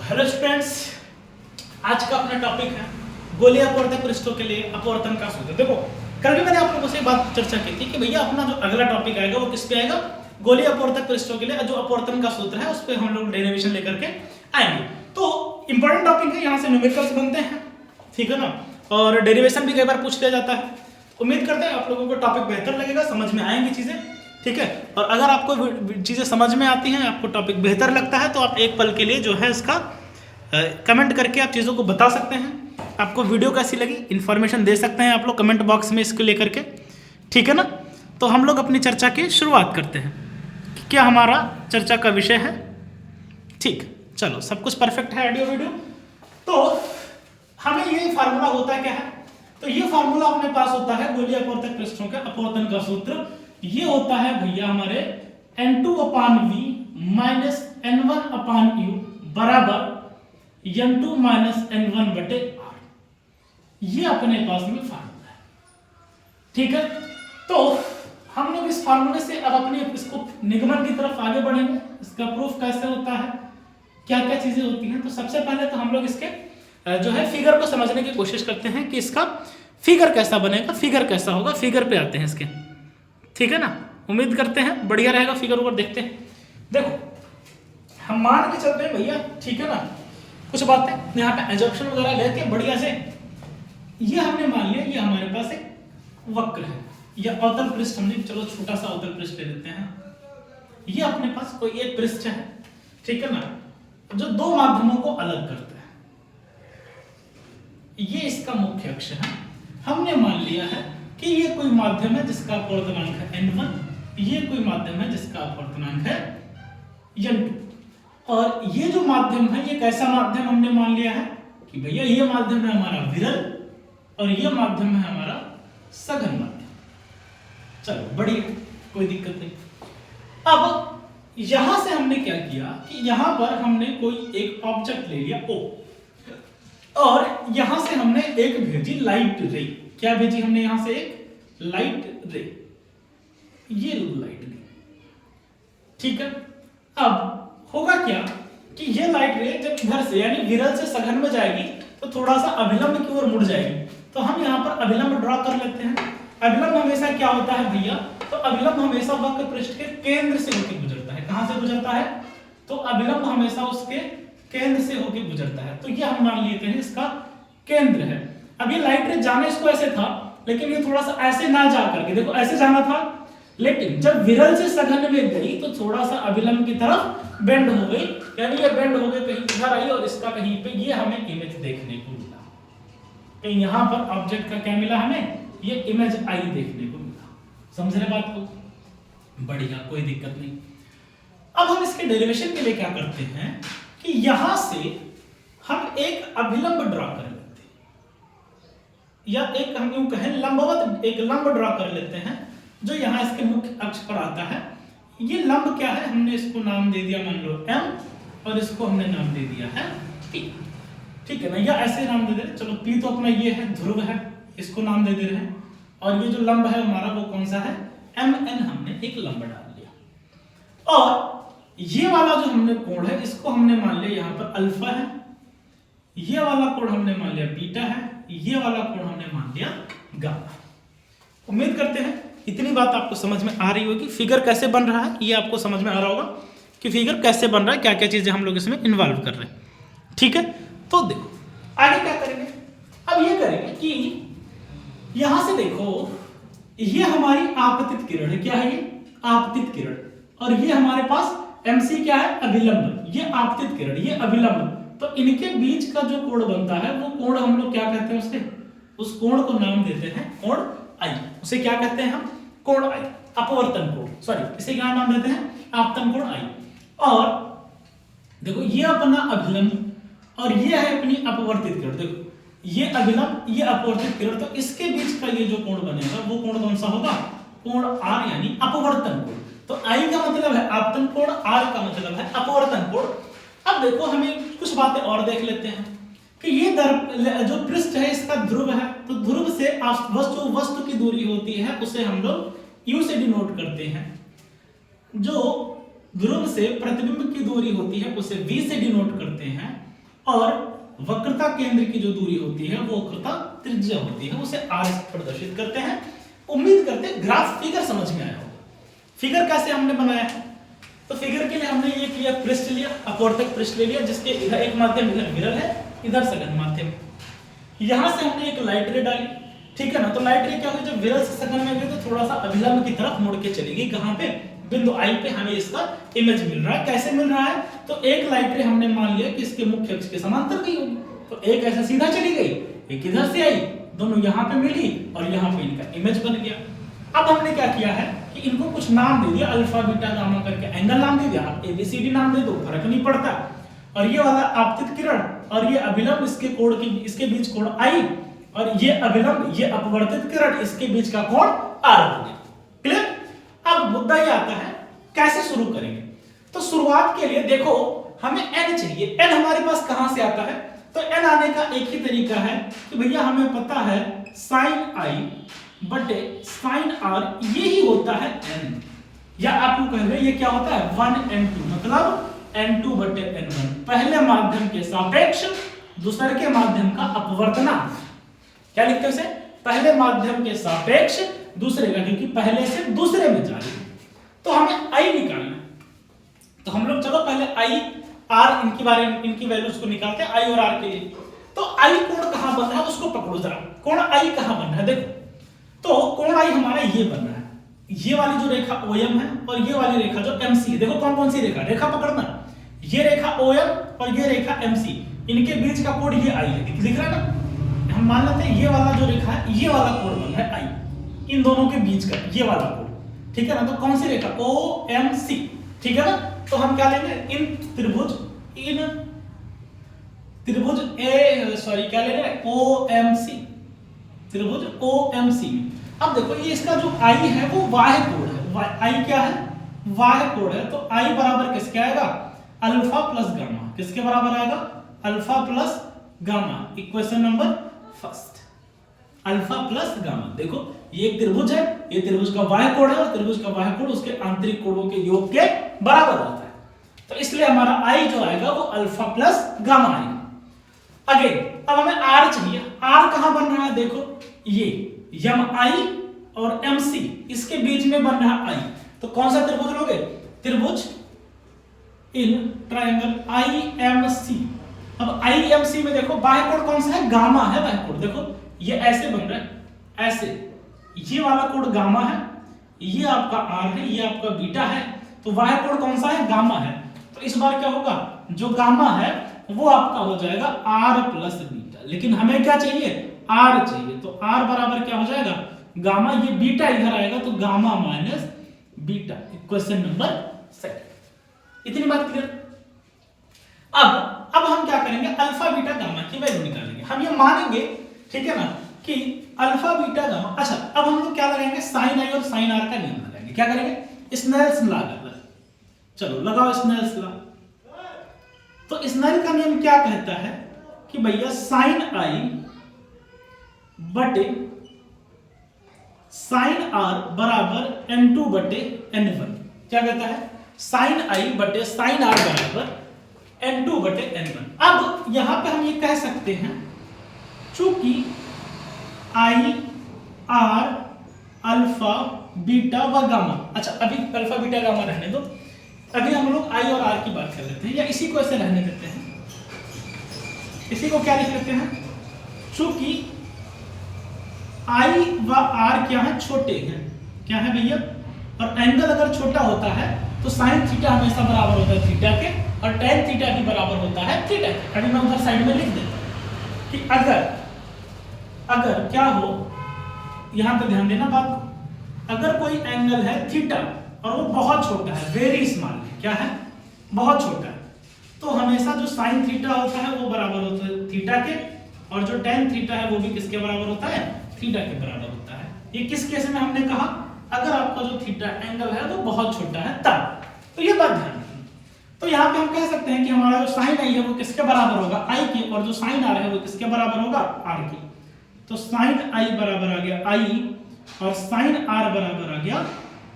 Hello students, आज का अपना टॉपिक है गोलीय अपवर्तक पृष्ठों के लिए अपवर्तन का सूत्र। देखो, कल भी मैंने आप लोगों से बात चर्चा की थी कि भैया अपना जो अगला टॉपिक आएगा वो किस पे आएगा, गोलीय अपवर्तक पृष्ठों के लिए जो अपवर्तन का सूत्र है उस पे हम लोग डेरिवेशन लेकर के आएंगे। तो इंपॉर्टेंट टॉपिक है, यहाँ से न्यूमेरिकल्स बनते हैं, ठीक है ना, और डेरिवेशन भी कई बार पूछ लिया जाता है। उम्मीद करते हैं आप लोगों को टॉपिक बेहतर लगेगा, समझ में आएंगी चीजें, ठीक है। और अगर आपको चीजें समझ में आती हैं, आपको टॉपिक बेहतर लगता है, तो आप एक पल के लिए जो है इसका कमेंट करके आप चीज़ों को बता सकते हैं। आपको वीडियो कैसी लगी, इन्फॉर्मेशन दे सकते हैं आप लोग कमेंट बॉक्स में इसको लेकर के, ठीक है ना। तो हम लोग अपनी चर्चा की शुरुआत करते हैं कि क्या हमारा चर्चा का विषय है। ठीक, चलो, सब कुछ परफेक्ट है, ऑडियो वीडियो। तो हमें ये फार्मूला होता है क्या है, तो ये फार्मूला अपने पास होता है गोलीय अपवर्तक पृष्ठों के अपवर्तन का सूत्र। ये होता है भैया हमारे n2/v माइनस n1/u बराबर n2 माइनस n1/r। ये अपने पास में फार्मूला है, ठीक है। तो हम लोग इस फार्मूले से अब अपने इसको निगमन की तरफ आगे बढ़ेंगे। इसका प्रूफ कैसे होता है, क्या क्या चीजें होती हैं। तो सबसे पहले तो हम लोग इसके जो है फिगर को समझने की कोशिश करते हैं कि इसका फिगर कैसा बनेगा, फिगर कैसा होगा। फिगर पे आते हैं इसके, ठीक है ना। उम्मीद करते हैं बढ़िया रहेगा। फिगर ऊपर देखते हैं। देखो, हम मान के चलते हैं भैया, ठीक है ना, कुछ बातें यहाँ पे एजम्पशन वगैरह लेके बढ़िया से ये हमने मान लिया ये हमारे पास एक वक्र है या अवतल पृष्ठ। हमने चलो छोटा सा अवतल पृष्ठ ले लेते हैं। ये अपने पास कोई एक पृष्ठ है, ठीक है ना, जो दो माध्यमों को अलग करता है। ये इसका मुख्य अक्ष है। हमने मान लिया है कि ये कोई माध्यम है जिसका अपवर्तनांक है n1, ये कोई माध्यम है जिसका अपवर्तनांक है n2। और ये जो माध्यम है ये कैसा माध्यम हमने मान लिया है कि भैया ये माध्यम है हमारा विरल और ये माध्यम है हमारा सघन माध्यम। चलो बढ़िया, कोई दिक्कत नहीं। अब यहां से हमने क्या किया कि यहां पर हमने कोई एक ऑब्जेक्ट ले लिया O, और यहां से हमने एक भेजी लाइट रे। क्या भेजी हमने यहां से एक लाइट रे, ये लाइट रे, ठीक है। अब होगा क्या कि ये लाइट रे जब इधर से यानी विरल से सघन में जाएगी तो थोड़ा सा अभिलंब की ओर मुड़ जाएगी। तो हम यहाँ पर अभिलंब ड्रॉ कर लेते हैं। अभिलंब हमेशा क्या होता है भैया, तो अभिलंब हमेशा वक्र पृष्ठ के केंद्र से होकर गुजरता है। कहां से गुजरता है, तो अभिलंब हमेशा उसके केंद्र से होकर गुजरता है। तो ये हम मान लेते हैं इसका केंद्र है। अब ये लाइट रे जाने इसको ऐसे था, लेकिन ये थोड़ा सा ऐसे ना जा करके, देखो ऐसे जाना था, लेकिन जब विरल से सघन में गई तो थोड़ा सा अभिलंब की तरफ बेंड हो गई, यानी ये बेंड हो गई कहीं इधर आई और इसका कहीं पे ये हमें इमेज देखने को मिला। कहीं यहां पर ऑब्जेक्ट का क्या मिला हमें, ये इमेज आई देखने को मिला। समझ रहे बात को, बढ़िया, कोई दिक्कत नहीं। अब हम इसके डेरिवेशन के लिए क्या करते हैं कि यहां से हम एक अभिलंब ड्रॉ कर लेते हैं, या एक हम यूं कहें लंबवत एक लंब ड्रॉ कर लेते हैं जो यहां इसके मुख्य अक्ष पर आता है। ये लंब क्या है, हमने इसको नाम दे दिया मान लो m, और इसको हमने नाम दे दिया है p, ठीक है ना, या ऐसे नाम दे दे रहे। चलो p तो अपना ये है ध्रुव है, इसको नाम दे दे रहे हैं। और ये जो लंब है हमारा वो कौन सा है, mn, हमने एक लंब डाल लिया। और ये वाला जो हमने कोण है इसको हमने मान लिया यहाँ पर अल्फा है, ये वाला कोण हमने मान लिया बीटा है, ये वाला कोण हमने मान लिया गामा। उम्मीद करते हैं इतनी बात आपको समझ में आ रही होगी। फिगर कैसे बन रहा है ये आपको समझ में आ रहा होगा कि फिगर कैसे बन रहा है, क्या क्या चीजें हम लोग इसमें इन्वॉल्व कर रहे हैं, ठीक है। तो देखो आगे क्या करेंगे, अब ये करेंगे कि यहां से देखो ये हमारी आपतित किरण है। क्या है ये, आपतित किरण। और ये हमारे पास MC क्या है, अभिलंब। ये आपतित किरण, ये अभिलंब। तो इनके बीच का जो कोण बनता है वो कोण हम लोग क्या कहते हैं, उसके उस कोण को नाम देते हैं कोण I। उसे क्या कहते हैं हम, कोण I, अपवर्तन कोण, सॉरी इसे क्या नाम देते हैं, आपतन कोण I। और देखो ये अपना अभिलंब और ये है अपनी अपवर्तित किरण। देखो ये अभिलंब, ये अपवर्तित किरण, तो इसके बीच का ये जो कोण बनेगा वो कोण कौन सा होगा, कोण R, यानी अपवर्तन कोण। तो I का मतलब है आपतन कोण, R का मतलब है अपवर्तन कोण। अब देखो हमें कुछ बातें और देख लेते हैं कि ये जो पृष्ठ है इसका ध्रुव है, तो ध्रुव से वस्तु की दूरी होती है उसे हम लोग U से डिनोट करते हैं। जो ध्रुव से प्रतिबिंब की दूरी होती है उसे V से डिनोट करते हैं। और वक्रता केंद्र की जो दूरी होती है वो वक्रता त्रिज्या होती है, उसे r से प्रदर्शित करते हैं। उम्मीद करते हैं ग्राफ फिगर समझ में आया होगा। फिगर कैसे हमने बनाया है, तो फिगर के लिए हमने ये किया, पृष्ठ लिया, अपवर्तक पृष्ठ ले लिया, जिसके इधर एक माध्यम इधर विरल है, इधर सघन माध्यम। यहां से हमने एक लाइट रे डाली, ठीक है ना। तो लाइट रे क्या होगी, जब विरल से सघन में गई तो थोड़ा सा अभिलंब की तरफ मुड़ के चलेगी। कहां पे, बिंदु आई पे हमें इसका इमेज मिल रहा है। कैसे मिल रहा है, तो एक लाइट रे हमने मान लिया कि इसके मुख्य अक्ष के समांतर गई होगी, तो एक ऐसा सीधा चली गई, एक इधर से आई, दोनों यहां पे मिली और यहां पे इनका इमेज बन गया। अब हमने क्या किया है कि इनको कुछ नाम दे दिया, अल्फा बीटा गामा करके एंगल नाम दे दिया। आप एबीसीडी नाम दे दो, फर्क नहीं पड़ता। और ये वाला आपतित किरण और ये अभिलंब, इसके कोण की, इसके बीच कोण आई, और ये अभिलंब, ये अपवर्तित किरण, इसके बीच का कोण आर हो गया। क्लियर। अब मुद्दा ये आता है कैसे शुरू करेंगे। तो शुरुआत के लिए देखो हमें n चाहिए। n हमारे पास कहां से आता है, तो n आने का एक ही तरीका है कि भैया हमें पता है sin i बटे sin r, यही होता है n, या आप लोग कह रहे ये क्या होता है 1n2, मतलब n2 बटे n1, पहले माध्यम के सापेक्ष दूसरे के माध्यम का अपवर्तनांक। क्या लिखते हैं उसे, पहले माध्यम के सापेक्ष दूसरे का, क्योंकि पहले से दूसरे में जा रही है। तो हमें i निकालना है, तो हम लोग चलो पहले i r इनकी वैल्यूज को निकालते हैं i और r के लिए। तो i कोण कहां बन रहा है उसको पकड़ो जरा, कोण i कहां बन रहा है देखो। तो कोण i हमारा ये बन रहा है, ये वाली जो रेखा OM है और ये वाली रेखा जो MC है, देखो कौन कौन सी रेखा, रेखा पकड़ना, ये रेखा OM और ये रेखा MC, इनके बीच का कोण ये I है, दिख रहा है ना। हम मान लेते हैं ये वाला जो रेखा है, ये वाला कोण बन रहा है I, इन दोनों के बीच का ये वाला कोण, ठीक है ना। तो कौन सी रेखा, OMC, ठीक है ना। तो हम क्या लेंगे, इन त्रिभुज क्या ले रहे हैं, OMC, त्रिभुज OMC। अब देखो ये इसका जो I है वो बाह्य कोण है, I क्या है, बाह्य कोण है। तो I बराबर किसके आएगा, अल्फा प्लस गामा, किसके बराबर आएगा, alpha plus gamma. Equation number first, alpha plus gamma. देखो ये एक त्रिभुज है, ये त्रिभुज का बाह्य कोण है, और त्रिभुज का बाह्य कोण उसके आंतरिक कोणों के योग के बराबर होता है। तो इसलिए हमारा I जो आएगा वो अल्फा प्लस गामा आएगा। अगेन अब हमें R चाहिए, R कहां बन रहा है, देखो ये MI और MC, इसके बीच में बन रहा I। तो कौन सा त्रिभुज लोगे, त्रिभुज इन ट्रायंगल IMC। अब IMC में देखो बाह्य कोण कौन सा है, गामा है बाह्य कोण। देखो ये ऐसे बन रहा है, ऐसे, ये वाला कोण गामा है, ये आपका R है, ये आपका बीटा है। तो बाह्य कोण कौन सा है, गामा है। तो इस बार क्या होगा, जो गामा है वो आपका हो जाएगा R प्लस बीटा। लेकिन हमें क्या चाहिए, R चाहिए। तो R बराबर क्या हो जाएगा, गामा, ये बीटा इधर आएगा, तो gamma minus beta. Equation number second. इतनी बात क्लियर। अब हम क्या करेंगे, अल्फा बीटा गामा की वैल्यू निकालेंगे। हम ये मानेंगे, ठीक है ना, कि अल्फा बीटा गामा। अच्छा अब हम लोग क्या लगाएंगे, साइन आई और साइन आर का नियम लगाएंगे। क्या करेंगे, स्नेल्स लॉ लगाएंगे। चलो लगाओ स्नेल्स लॉ। तो स्नेल का नियम क्या कहता है कि भैया साइन आई बटे साइन आर बराबर n2 बटे n1। क्या कहता है, साइन आई बटे साइन आर बराबर n2 बटे n1। अब यहां पे हम ये कह सकते हैं, चूंकि आई आर अल्फा बीटा व गामा। अच्छा अभी अल्फा बीटा गामा रहने दो, अभी हम लोग आई और आर की बात कर लेते हैं, या इसी को ऐसे रहने देते हैं। इसी को क्या लिख लेते हैं, चूंकि आई व आर क्या है, छोटे हैं। क्या है भैया, और एंगल अगर छोटा होता है तो साइन थीटा हमेशा बराबर होता है थीटा के, और टेन थीटा भी बराबर होता है थीटा के। अभी मैं उधर साइड में लिख देता हूं कि अगर क्या हो, यहां पे ध्यान देना बात को, अगर कोई एंगल है थीटा और वो बहुत छोटा है, वेरी स्मॉल है, क्या है, बहुत छोटा है, तो हमेशा जो साइन थीटा होता है वो बराबर होता है थीटा के, और जो टेन थीटा है वो भी किसके बराबर होता है, थीटा के बराबर होता है। ये किस केस में हमने कहा, अगर आपका जो थीटा एंगल है वो बहुत छोटा है तब। तो ये बात ध्यान रखना। तो यहाँ पे हम कह सकते हैं कि हमारा जो साइन आई है वो किसके बराबर होगा, आई के, और जो साइन आर है वो किसके बराबर होगा, आर के। तो साइन आई बराबर आ गया आई, और साइन आर बराबर आ गया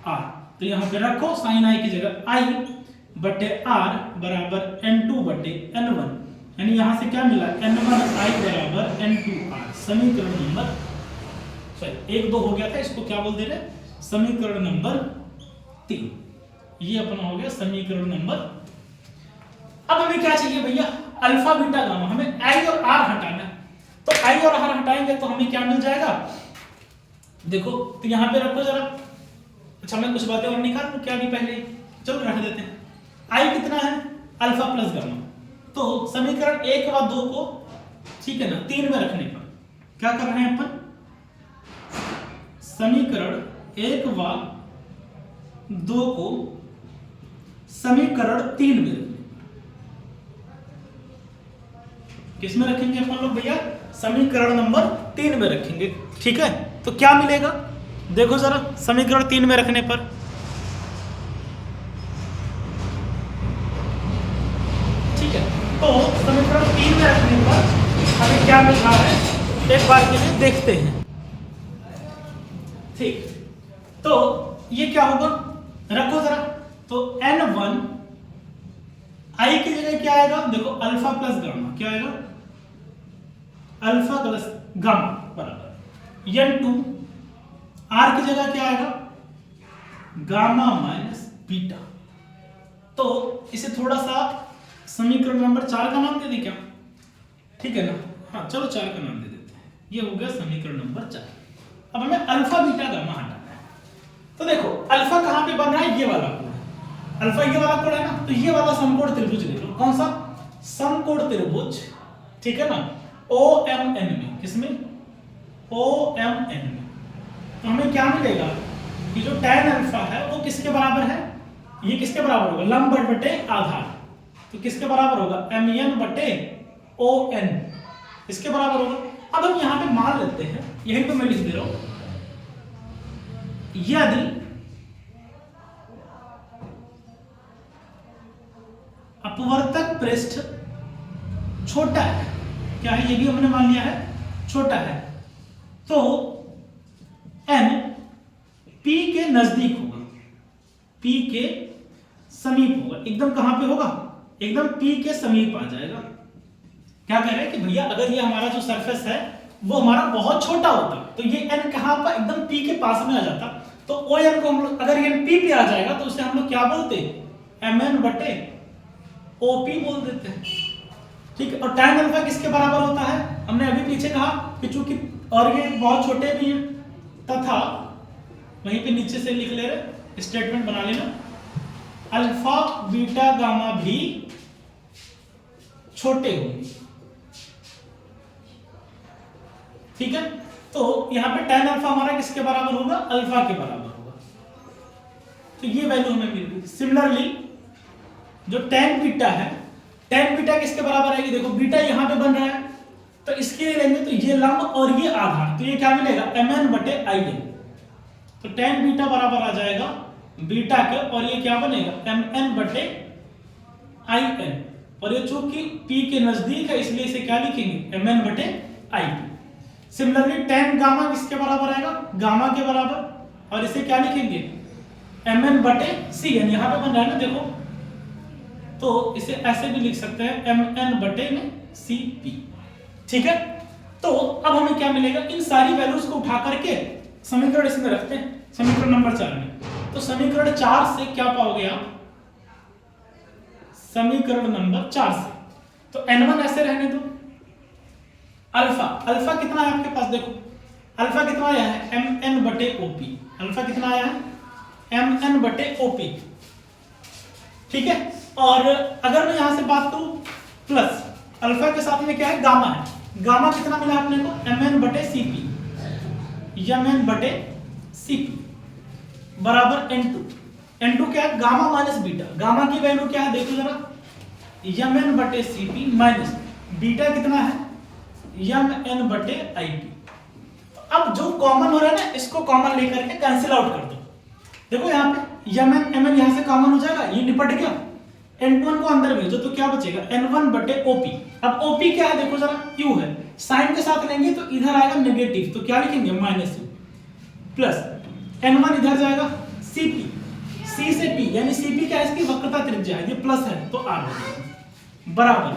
आर। तो यहाँ पे रखो साइन आई की जगह आई बटे आर बराबर n2 बटे n1। यानी यहां से क्या मिला, n1i बराबर n2r, समीकरण नंबर, सॉरी 1 2 हो गया था, इसको क्या बोल दे रहे, समीकरण नंबर 3। ये अपना हो गया समीकरण नंबर। अब हमें क्या चाहिए भैया, अल्फा बीटा गामा, हमें आई और आर हटाना है। तो आई और आर हटाएंगे तो हमें क्या मिल जाएगा, देखो तो यहां पे रखो जरा। अच्छा मैं कुछ बातें और निकाल लूं क्या, भी पहले चलो रख देते हैं। आई कितना है, अल्फा प्लस गामा, तो समीकरण 1 व 2 को, ठीक है ना, 3 में रखने पर क्या कर रहे हैं अपन, समीकरण 1 व 2 को समीकरण 3 में रखेंगे। किस में रखेंगे अपन लोग भैया, समीकरण नंबर 3 में रखेंगे। ठीक है, तो क्या मिलेगा, देखो जरा समीकरण 3 में रखने पर, ठीक है, तो समीकरण 3 में रखने पर हमें क्या मिल रहा है, एक बार के लिए देखते हैं। ठीक, तो ये क्या होगा, रखो जरा, तो n1 i की जगह क्या आएगा, देखो अल्फा प्लस गामा, क्या आएगा, अल्फा प्लस गामा बराबर n2 r की जगह क्या आएगा, गामा माइनस बीटा। तो इसे थोड़ा सा समीकरण नंबर 4 का नाम दे दे क्या, ठीक है ना, हाँ चलो 4 का नाम दे देते हैं। ये हो गया समीकरण नंबर 4। अब हमें अल्फा बीटा गामा हटाना है। तो देखो अल्फा कहां पे बन रहा है, ये वाला कोण, अल्फा ये वाला कोण है ना, तो ये वाला समकोण त्रिभुज ले लो। कौन सा, समकोण त्रिभुज, ठीक है ना, OMN में, किसमें, OMN में। तो हमें क्या मिलेगा कि जो tan अल्फा है वो किसके बराबर है, ये किसके बराबर होगा, लंब बटे आधार, तो किसके बराबर होगा, MN बटे ON, इसके बराबर होगा। अब हम यहां पे मान लेते हैं, यहीं पे मैं लिख दे रहा हूं, यदि अपवर्तक पृष्ठ छोटा है, क्या है, ये भी हमने मान लिया है छोटा है, तो n p के नजदीक होगा, p के समीप होगा, एकदम कहां पे होगा, एकदम p के समीप आ जाएगा। क्या कह रहे हैं कि भैया अगर ये हमारा जो सरफेस है वो हमारा बहुत छोटा होता तो ये n कहां पर, एकदम p के पास में आ जाता, तो ON को हम लोग, अगर ये p पे आ जाएगा तो उसे हम लोग क्या बोलते हैं, MN बटे OP बोल देते हैं। ठीक है, और tan अल्फा किसके बराबर होता है, हमने अभी पीछे कहा कि चूंकि और ये बहुत छोटे भी हैं, तथा वहीं पे नीचे से लिख ले रहे, स्टेटमेंट बना लेना, अल्फा बीटा गामा भी छोटे होंगे। ठीक है, तो यहां पे tan अल्फा हमारा किसके बराबर होगा, अल्फा के बराबर होगा, तो ये वैल्यू हमें मिल गई। सिमिलरली जो tan बीटा है, tan बीटा किसके बराबर आएगी, देखो बीटा यहां पे बन रहा है, तो इसके लिए लेंगे तो ये लंब और ये आधार, तो ये क्या मिलेगा, mn बटे in, तो tan बीटा बराबर आ जाएगा बीटा के, और ये क्या बनेगा, mn बटे in, और ये चूंकि p के नजदीक है इसलिए इसे क्या लिखेंगे, mn बटे ip। सिमिलरली tan गामा किसके बराबर आएगा, गामा के बराबर, और इसे क्या लिखेंगे, mn बटे cn, यहां पे बन रहा है ना देखो, तो इसे ऐसे भी लिख सकते हैं mn बटे में cp। ठीक है, तो अब हमें क्या मिलेगा, इन सारी वैल्यूज को उठा करके समीकरण इसमें रखते हैं, समीकरण नंबर 4 में। तो समीकरण 4 से क्या पाओगे आप, समीकरण नंबर 4 से, तो n1 ऐसे रहने दो, अल्फा, अल्फा कितना है आपके पास, देखो अल्फा कितना आया है, mn बटे OP, अल्फा कितना आया है, mn बटे OP। ठीक है, और अगर मैं यहां से बात करूं प्लस अल्फा के साथ में क्या है, गामा है, गामा कितना मिला अपने को, mn बटे cp, mn बटे cp बराबर n2, n2 क्या है, गामा माइनस बीटा, गामा की वैल्यू क्या है देखो जरा, mn बटे cp माइनस बीटा कितना है, mn बटे ip। अब जो कॉमन हो रहा है ना, इसको कॉमन लेकर के कैंसिल आउट कर दो, देखो यहाँ पे mn यहां से कॉमन हो जाएगा, ये निपट गया, n1 को अंदर भेजो तो क्या बचेगा, n1 बटे OP। अब OP क्या है देखो जरा, u है, साइन के साथ लेंगे तो इधर आएगा नेगेटिव, तो क्या लिखेंगे, माइनस u, प्लस n1 इधर जाएगा, cp, c से p, यानी cp क्या है, इसकी वक्रता त्रिज्या है, ये प्लस है तो r हो जाएगा, बराबर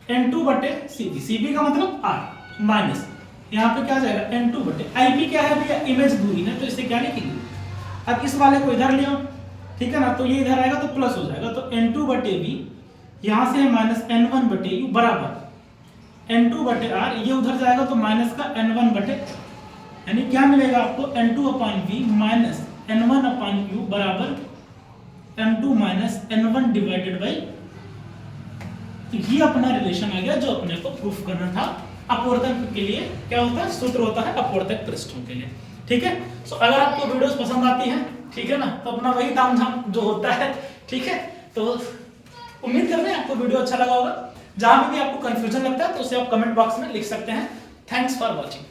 N2 बटे CP, CP का मतलब R माइनस यहाँ पे क्या आ जाएगा N2 बटे IP क्या है भैया, इमेज दूरी है, तो इसे क्या लिखेंगे। अब इस वाले को इधर ले आओ, ठीक है ना, तो ये इधर आएगा तो प्लस हो जाएगा, तो N2 बटे V यहाँ से माइनस N1 बटे U बराबर N2 बटे R, ये उधर जाएगा तो माइनस का N1 बटे, यानी क्या मिलेगा आपको N2 upon V minus N1 upon U बराबर N2 minus N1 divided by, ये अपना रिलेशन आ गया जो अपने को प्रूफ करना था। अपवर्तक के लिए क्या होता है, सूत्र होता है अपवर्तक पृष्ठों के लिए, ठीक है। सो अगर आपको वीडियोस पसंद आती है, ठीक है ना, तो अपना वही तामझाम जो होता है, ठीक है, तो उम्मीद करते हैं आपको वीडियो अच्छा लगा होगा। जहां भी आपको कंफ्यूजन लगता है तो उसे आप कमेंट बॉक्स में लिख सकते हैं। Thanks for watching.